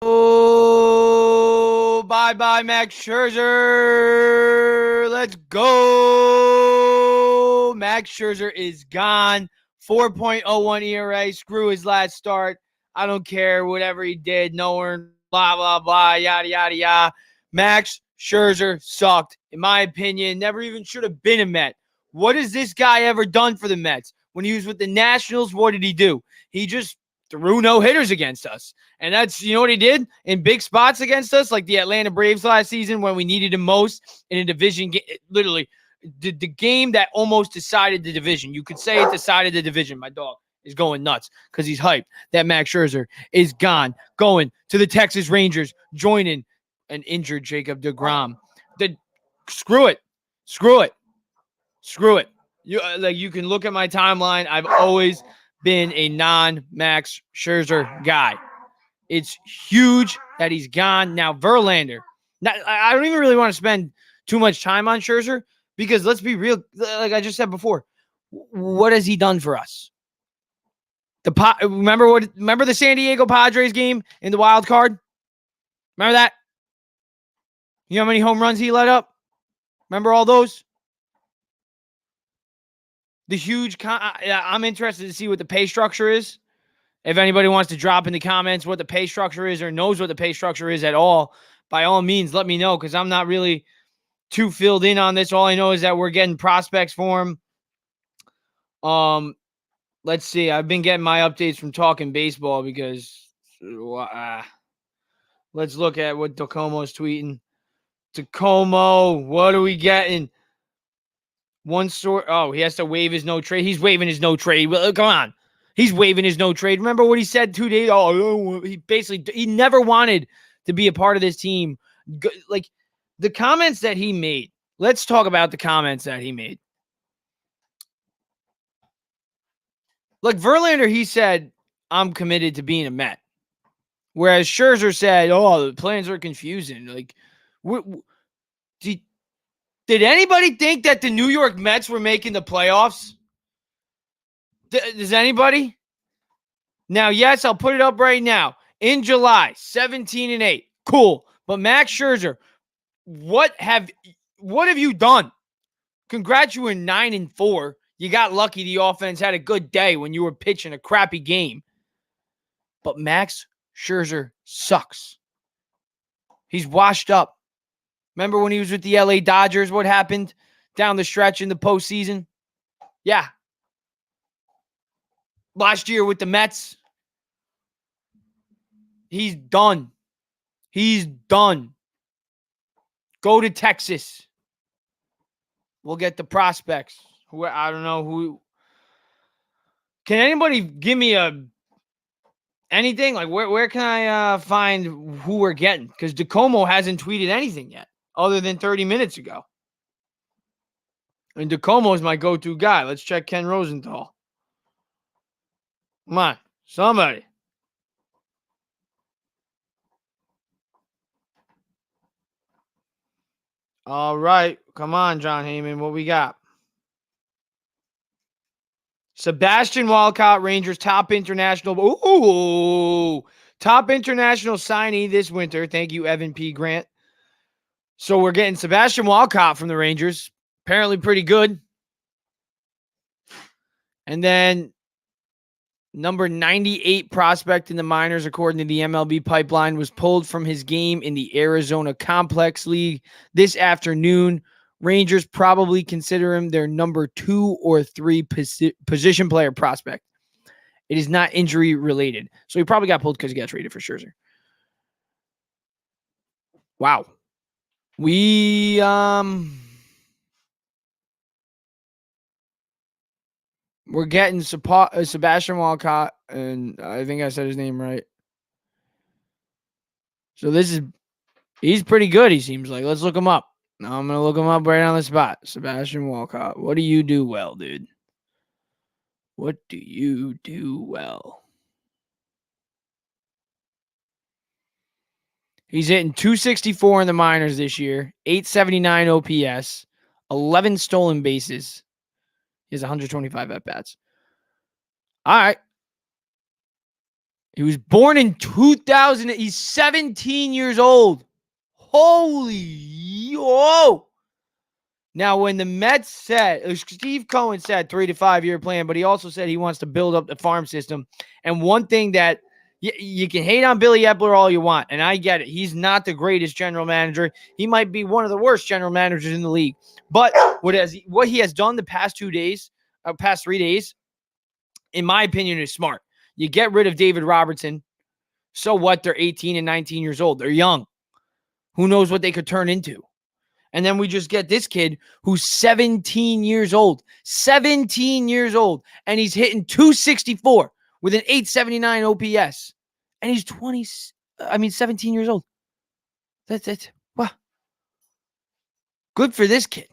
Oh, bye-bye, Max Scherzer. Let's go. Max Scherzer is gone. 4.01 ERA. Screw his last start. I don't care. Whatever he did. No earned. Blah, blah, blah. Yada, yada, yada. Max Scherzer sucked. In my opinion, never even should have been a Met. What has this guy ever done for the Mets? When he was with the Nationals, what did he do? He just threw no hitters against us. And that's, you know what he did in big spots against us, like the Atlanta Braves last season when we needed him most in a division game. Literally, the game that almost decided the division. You could say it decided the division. My dog is going nuts because he's hyped that Max Scherzer is gone, going to the Texas Rangers, joining an injured Jacob deGrom. Screw it. Screw it. Screw it. You can look at my timeline. I've always been a non-Max Scherzer guy. It's huge that he's gone. Now, Verlander. Now, I don't even really want to spend too much time on Scherzer because let's be real. Like I just said before, what has he done for us? Remember the San Diego Padres game in the wild card? Remember that? You know how many home runs he let up? Remember all those? The huge I'm interested to see what the pay structure is. If anybody wants to drop in the comments what the pay structure is or knows what the pay structure is at all, by all means, let me know because I'm not really too filled in on this. All I know is that we're getting prospects for him. Let's see. I've been getting my updates from Talking Baseball because let's look at what Tacomo's tweeting. Tacomo, what are we getting? One sort. Oh, he has to waive his no trade. He's waiving his no trade. Well, come on. He's waiving his no trade. Remember what he said 2 days? Oh, he never wanted to be a part of this team. Like the comments that he made. Let's talk about the comments that he made. Like Verlander, he said, "I'm committed to being a Met," whereas Scherzer said, "Oh, the plans are confusing." Like, did anybody think that the New York Mets were making the playoffs? Does anybody? Now, yes, I'll put it up right now. In July, 17-8. Cool. But Max Scherzer, what have you done? Congrats, you were 9-4. You got lucky the offense had a good day when you were pitching a crappy game. But Max Scherzer sucks. He's washed up. Remember when he was with the LA Dodgers? What happened down the stretch in the postseason? Yeah. Last year with the Mets. He's done. He's done. Go to Texas. We'll get the prospects. Who I don't know who. Can anybody give me anything? Like where can I find who we're getting? Because DeComo hasn't tweeted anything yet, other than 30 minutes ago. And DeComo is my go-to guy. Let's check Ken Rosenthal. Come on, somebody. All right. Come on, John Heyman. What we got? Sebastian Walcott, Rangers, top international. Ooh, top international signee this winter. Thank you, Evan P. Grant. So we're getting Sebastian Walcott from the Rangers. Apparently pretty good. And then number 98 prospect in the minors, according to the MLB pipeline, was pulled from his game in the Arizona Complex League this afternoon. Rangers probably consider him their number 2 or 3 position player prospect. It is not injury related. So he probably got pulled because he got traded for Scherzer. Wow. We're getting Sebastian Walcott, and I think I said his name right. So he's pretty good, he seems like. Let's look him up. Now I'm going to look him up right on the spot. Sebastian Walcott. What do you do well, dude? What do you do well? He's hitting 264 in the minors this year, 879 OPS, 11 stolen bases. He has 125 at-bats. All right. He was born in 2000. He's 17 years old. Holy, whoa. Now, when the Mets said, Steve Cohen said 3 to 5 year plan, but he also said he wants to build up the farm system. And one thing that you can hate on Billy Epler all you want, and I get it. He's not the greatest general manager. He might be one of the worst general managers in the league. But what he has done the past 3 days, in my opinion, is smart. You get rid of David Robertson. So what? They're 18 and 19 years old. They're young. Who knows what they could turn into? And then we just get this kid who's 17 years old. 17 years old. And he's hitting 264 with an 879 OPS. And he's 17 years old. That's wow. Good for this kid.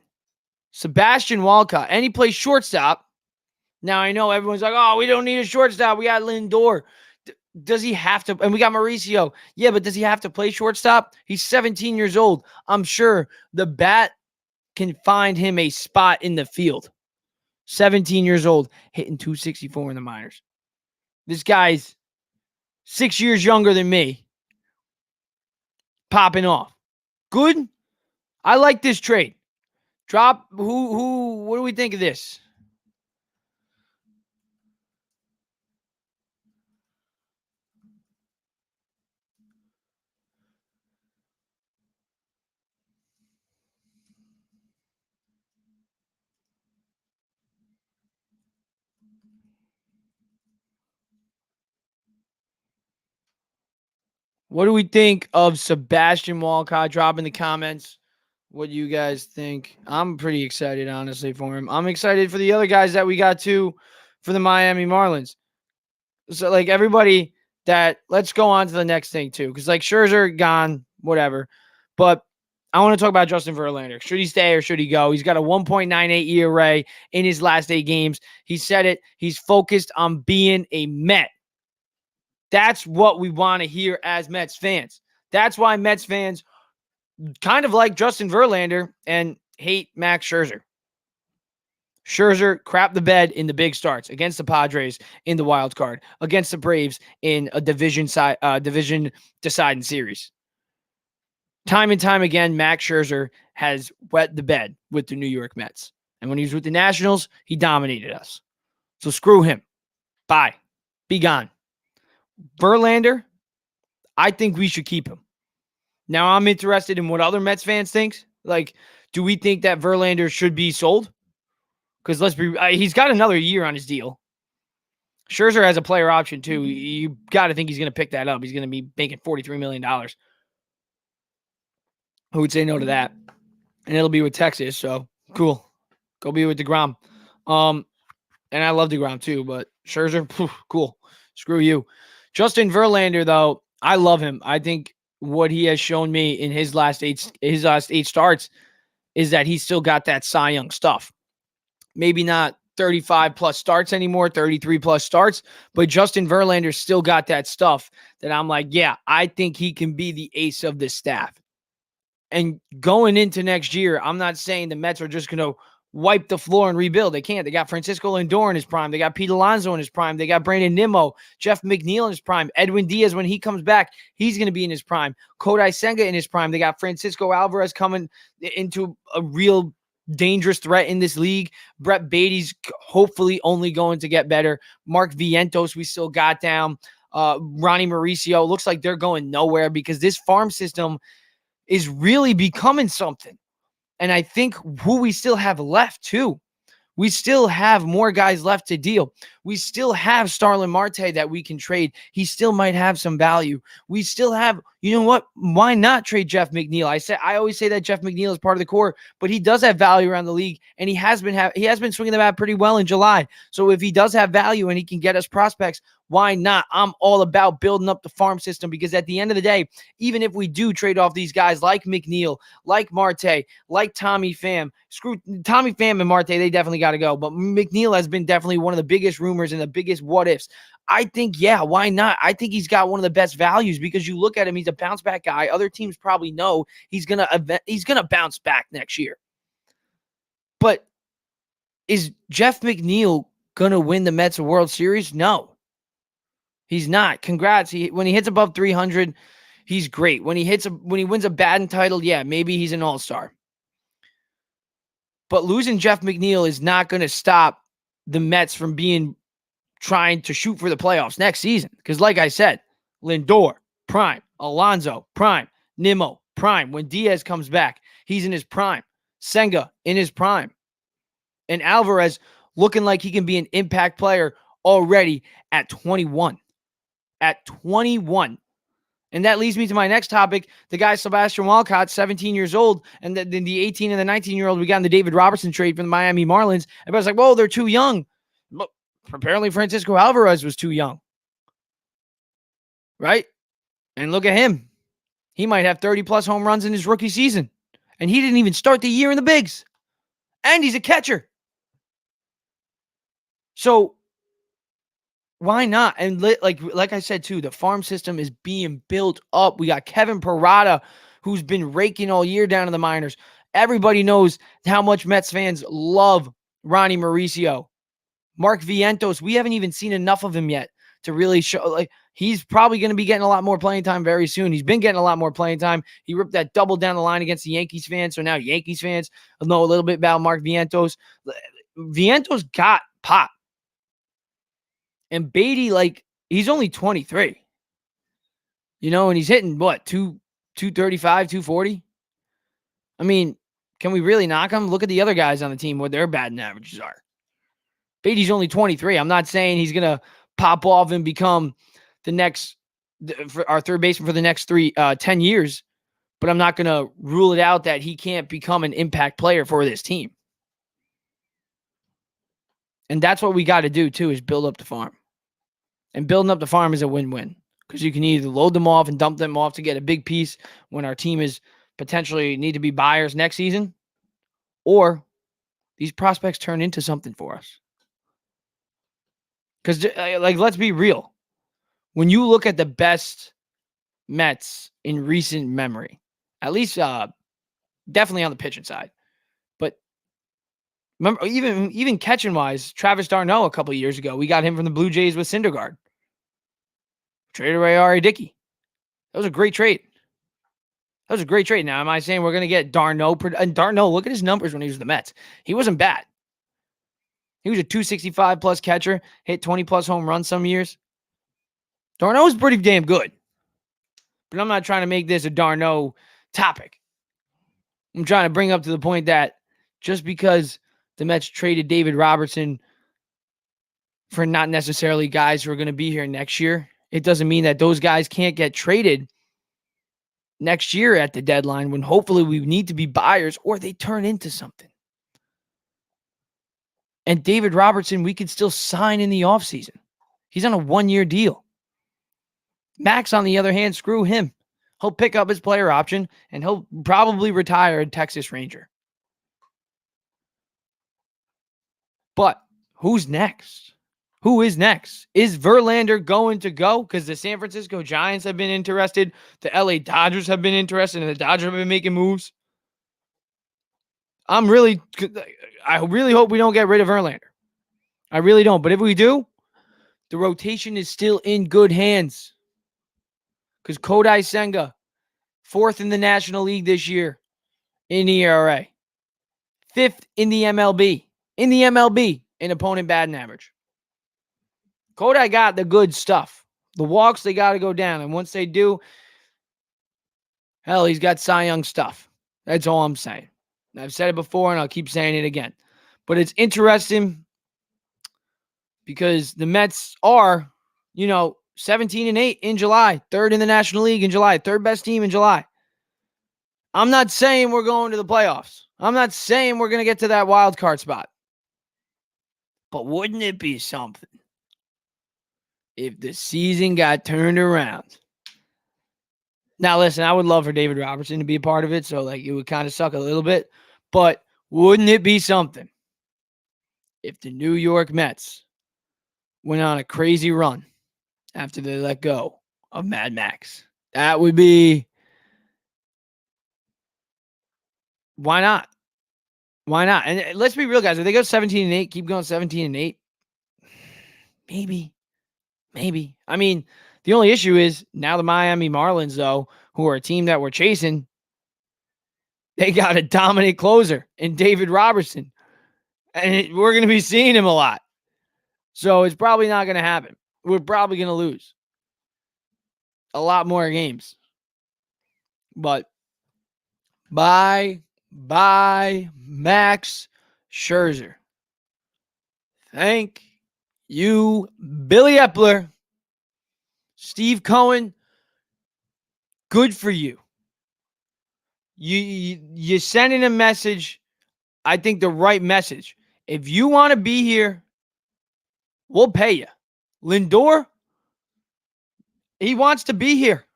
Sebastian Walcott. And he plays shortstop. Now, I know everyone's like, oh, we don't need a shortstop. We got Lindor. Does he have to? And we got Mauricio. Yeah, but does he have to play shortstop? He's 17 years old. I'm sure the bat can find him a spot in the field. 17 years old, hitting 264 in the minors. This guy's 6 years younger than me. Popping off. Good. I like this trade. Drop. What do we think of this? What do we think of Sebastian Walcott? Drop in the comments what you guys think. I'm pretty excited, honestly, for him. I'm excited for the other guys that we got too for the Miami Marlins. So, like, everybody let's go on to the next thing too. Because, like, Scherzer gone, whatever. But I want to talk about Justin Verlander. Should he stay or should he go? He's got a 1.98 ERA in his last 8 games. He said it. He's focused on being a Met. That's what we want to hear as Mets fans. That's why Mets fans kind of like Justin Verlander and hate Max Scherzer. Scherzer crapped the bed in the big starts against the Padres in the wild card, against the Braves in a division deciding series. Time and time again, Max Scherzer has wet the bed with the New York Mets. And when he was with the Nationals, he dominated us. So screw him. Bye. Be gone. Verlander, I think we should keep him. Now, I'm interested in what other Mets fans think. Like, do we think that Verlander should be sold? Because he's got another year on his deal. Scherzer has a player option, too. You got to think he's going to pick that up. He's going to be making $43 million. Who would say no to that? And it'll be with Texas, so cool. Go be with DeGrom. And I love DeGrom, too, but Scherzer, cool. Screw you. Justin Verlander, though, I love him. I think what he has shown me in his last eight starts is that he's still got that Cy Young stuff. Maybe not 35 plus starts anymore, 33 plus starts, but Justin Verlander still got that stuff that I'm like, yeah, I think he can be the ace of this staff. And going into next year, I'm not saying the Mets are just going to wipe the floor and rebuild. They can't. They got Francisco Lindor in his prime. They got Pete Alonso in his prime. They got Brandon Nimmo, Jeff McNeil in his prime. Edwin Diaz, when he comes back, he's going to be in his prime. Kodai Senga in his prime. They got Francisco Alvarez coming into a real dangerous threat in this league. Brett Beatty's hopefully only going to get better. Mark Vientos, we still got down. Ronnie Mauricio. Looks like they're going nowhere because this farm system is really becoming something. And I think who we still have left, too. We still have more guys left to deal. We still have Starlin Marte that we can trade. He still might have some value. We still have, you know what? Why not trade Jeff McNeil? I always say that Jeff McNeil is part of the core, but he does have value around the league, and he has been swinging the bat pretty well in July. So if he does have value and he can get us prospects, why not? I'm all about building up the farm system because at the end of the day, even if we do trade off these guys like McNeil, like Marte, like Tommy Pham, screw Tommy Pham and Marte, they definitely got to go. But McNeil has been definitely one of the biggest rumors and the biggest what ifs. I think, yeah, why not? I think he's got one of the best values because you look at him, he's a bounce back guy. Other teams probably know he's gonna bounce back next year. But is Jeff McNeil gonna win the Mets a World Series? No. He's not. Congrats. When he hits above 300, he's great. When he wins a batting title, yeah, maybe he's an all-star. But losing Jeff McNeil is not going to stop the Mets from trying to shoot for the playoffs next season. Because like I said, Lindor, prime. Alonso, prime. Nimmo, prime. When Diaz comes back, he's in his prime. Senga, in his prime. And Alvarez looking like he can be an impact player already at 21. At 21. And that leads me to my next topic. The guy, Sebastian Walcott, 17 years old, and the 18 and the 19-year-old we got in the David Robertson trade from the Miami Marlins. Everybody's like, whoa, they're too young. But apparently Francisco Alvarez was too young. Right? And look at him. He might have 30-plus home runs in his rookie season. And he didn't even start the year in the bigs. And he's a catcher. So why not? And like I said, too, the farm system is being built up. We got Kevin Parada, who's been raking all year down in the minors. Everybody knows how much Mets fans love Ronnie Mauricio. Mark Vientos, we haven't even seen enough of him yet to really show. Like, he's probably going to be getting a lot more playing time very soon. He's been getting a lot more playing time. He ripped that double down the line against the Yankees fans. So now Yankees fans will know a little bit about Mark Vientos. Vientos got pop. And Beatty, he's only 23. And he's hitting, 235, 240? I mean, can we really knock him? Look at the other guys on the team, what their batting averages are. Beatty's only 23. I'm not saying he's going to pop off and become our third baseman for the next 10 years, but I'm not going to rule it out that he can't become an impact player for this team. And that's what we got to do, too, is build up the farm. And building up the farm is a win-win because you can either load them off and dump them off to get a big piece when our team is potentially need to be buyers next season, or these prospects turn into something for us. Because, let's be real. When you look at the best Mets in recent memory, at least definitely on the pitching side, but remember, even catching-wise, Travis d'Arnaud a couple of years ago, we got him from the Blue Jays with Syndergaard. Traded away R.A. Dickey. That was a great trade. Now, am I saying we're going to get d'Arnaud? And d'Arnaud, look at his numbers when he was with the Mets. He wasn't bad. He was a 265-plus catcher, hit 20-plus home runs some years. d'Arnaud was pretty damn good. But I'm not trying to make this a d'Arnaud topic. I'm trying to bring up to the point that just because the Mets traded David Robertson for not necessarily guys who are going to be here next year, it doesn't mean that those guys can't get traded next year at the deadline when hopefully we need to be buyers or they turn into something. And David Robertson, we could still sign in the offseason. He's on a 1-year deal. Max, on the other hand, screw him. He'll pick up his player option and he'll probably retire a Texas Ranger. But who's next? Who is next? Is Verlander going to go? Because the San Francisco Giants have been interested. The LA Dodgers have been interested, and the Dodgers have been making moves. I really hope we don't get rid of Verlander. I really don't. But if we do, the rotation is still in good hands. Because Kodai Senga, 4th in the National League this year in ERA. 5th in the MLB. In opponent batting average. Kodai got the good stuff. The walks, they got to go down. And once they do, hell, he's got Cy Young stuff. That's all I'm saying. I've said it before, and I'll keep saying it again. But it's interesting because the Mets are, 17-8 in July. 3rd in the National League in July. 3rd best team in July. I'm not saying we're going to the playoffs. I'm not saying we're going to get to that wild card spot. But wouldn't it be something if the season got turned around? Now, listen, I would love for David Robertson to be a part of it, so it would kind of suck a little bit. But wouldn't it be something if the New York Mets went on a crazy run after they let go of Mad Max? That would be... Why not? Why not? And let's be real, guys. If they go 17-8, keep going 17-8, maybe. Maybe. I mean, the only issue is now the Miami Marlins, though, who are a team that we're chasing, they got a dominant closer in David Robertson. And we're going to be seeing him a lot. So it's probably not going to happen. We're probably going to lose a lot more games. But bye, Max Scherzer. Thank you, Billy Epler. Steve Cohen, good for you. You're sending a message, I think the right message. If you want to be here, we'll pay you. Lindor, he wants to be here.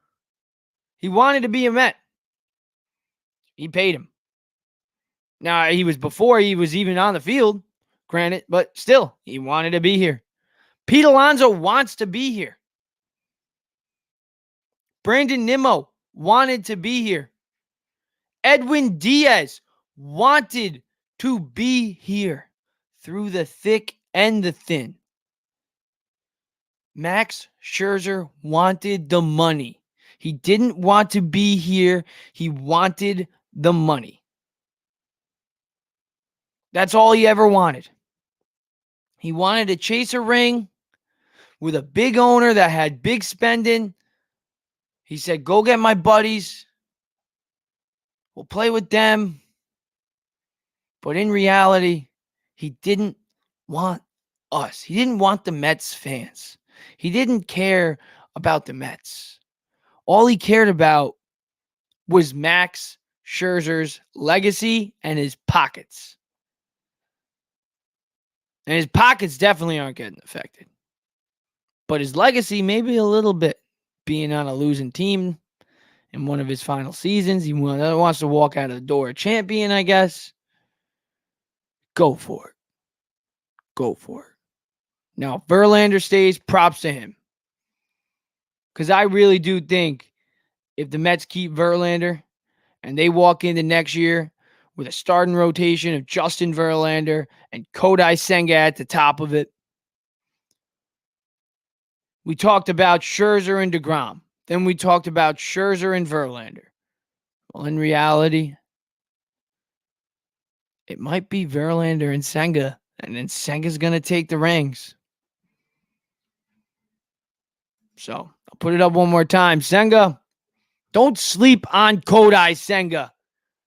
He wanted to be a Met. He paid him. Now, before he was even on the field, granted, but still, he wanted to be here. Pete Alonso wants to be here. Brandon Nimmo wanted to be here. Edwin Diaz wanted to be here through the thick and the thin. Max Scherzer wanted the money. He didn't want to be here. He wanted the money. That's all he ever wanted. He wanted to chase a ring with a big owner that had big spending. He said, go get my buddies. We'll play with them. But in reality, he didn't want us. He didn't want the Mets fans. He didn't care about the Mets. All he cared about was Max Scherzer's legacy and his pockets. And his pockets definitely aren't getting affected. But his legacy, maybe a little bit. Being on a losing team in one of his final seasons. He wants to walk out of the door a champion, I guess. Go for it. Go for it. Now, if Verlander stays, props to him. Because I really do think if the Mets keep Verlander and they walk into next year with a starting rotation of Justin Verlander and Kodai Senga at the top of it. We talked about Scherzer and DeGrom. Then we talked about Scherzer and Verlander. Well, in reality, it might be Verlander and Senga, and then Senga's going to take the rings. So I'll put it up one more time. Senga, don't sleep on Kodai Senga,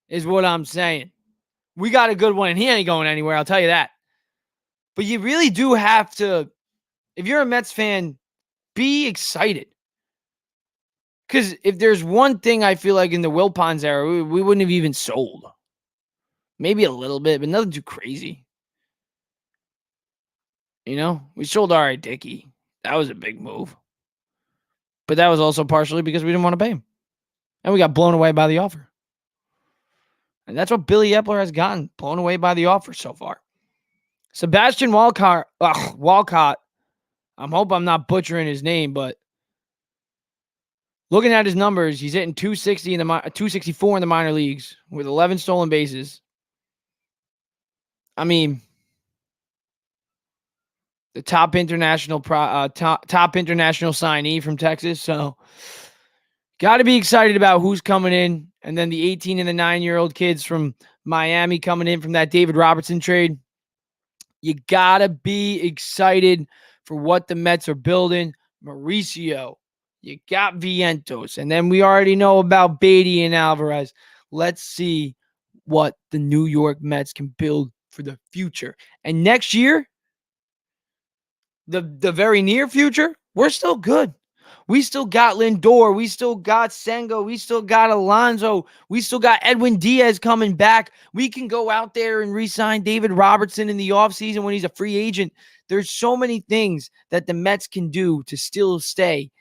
is what I'm saying. We got a good one, and he ain't going anywhere, I'll tell you that. But you really do have to, if you're a Mets fan, be excited. Because if there's one thing I feel like in the Wilpons era, we wouldn't have even sold. Maybe a little bit, but nothing too crazy. You know, we sold R.I. Dickey. That was a big move. But that was also partially because we didn't want to pay him. And we got blown away by the offer. And that's what Billy Epler has gotten, blown away by the offer so far. Sebastian Walcott. I hope I'm not butchering his name, but looking at his numbers, he's hitting 264 in the minor leagues with 11 stolen bases. I mean, the top international signee from Texas. So, got to be excited about who's coming in, and then the 18 and the 9-year-old kids from Miami coming in from that David Robertson trade. You got to be excited for what the Mets are building. Mauricio, you got Vientos, and then we already know about Beatty and Alvarez. Let's see what the New York Mets can build for the future. And next year, the very near future, we're still good. We still got Lindor. We still got Senga. We still got Alonso. We still got Edwin Diaz coming back. We can go out there and re-sign David Robertson in the offseason when he's a free agent. There's so many things that the Mets can do to still stay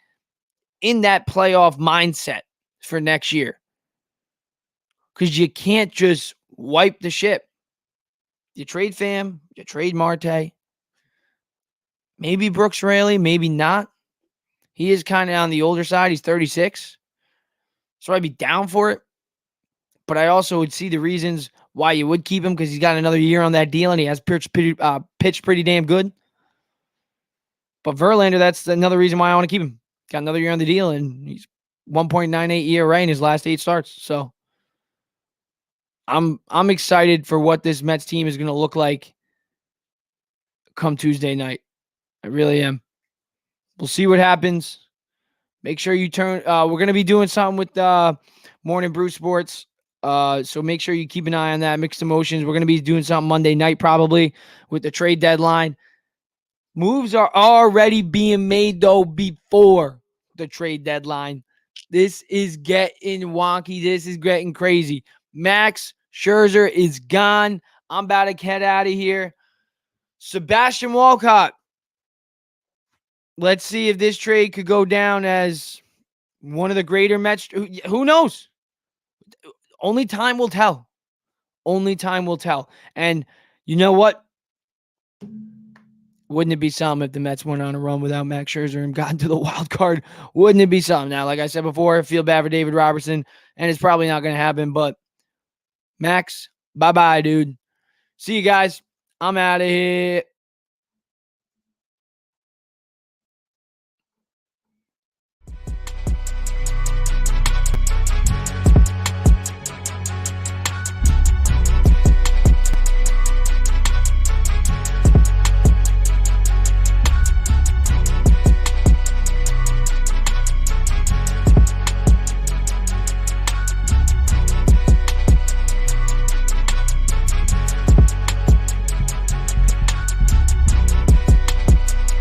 in that playoff mindset for next year. Because you can't just wipe the ship. You trade Pham, you trade Marte. Maybe Brooks Raley, maybe not. He is kind of on the older side. He's 36. So I'd be down for it. But I also would see the reasons why you would keep him because he's got another year on that deal and he has pitched pretty damn good. But Verlander, that's another reason why I want to keep him. Got another year on the deal, and he's 1.98 ERA in his last 8 starts. So I'm excited for what this Mets team is going to look like come Tuesday night. I really am. We'll see what happens. Make sure you turn. We're going to be doing something with Morning Brew Sports. So make sure you keep an eye on that. Mixed Emotions. We're going to be doing something Monday night probably with the trade deadline. Moves are already being made, though, before the trade deadline. This is getting wonky. This is getting crazy. Max Scherzer is gone. I'm about to head out of here. Sebastian Walcott. Let's see if this trade could go down as one of the greater Mets. Who knows? Only time will tell. Only time will tell. And you know what? Wouldn't it be something if the Mets went on a run without Max Scherzer and got into the wild card? Wouldn't it be something? Now, like I said before, I feel bad for David Robertson, and it's probably not going to happen. But Max, bye-bye, dude. See you guys. I'm out of here.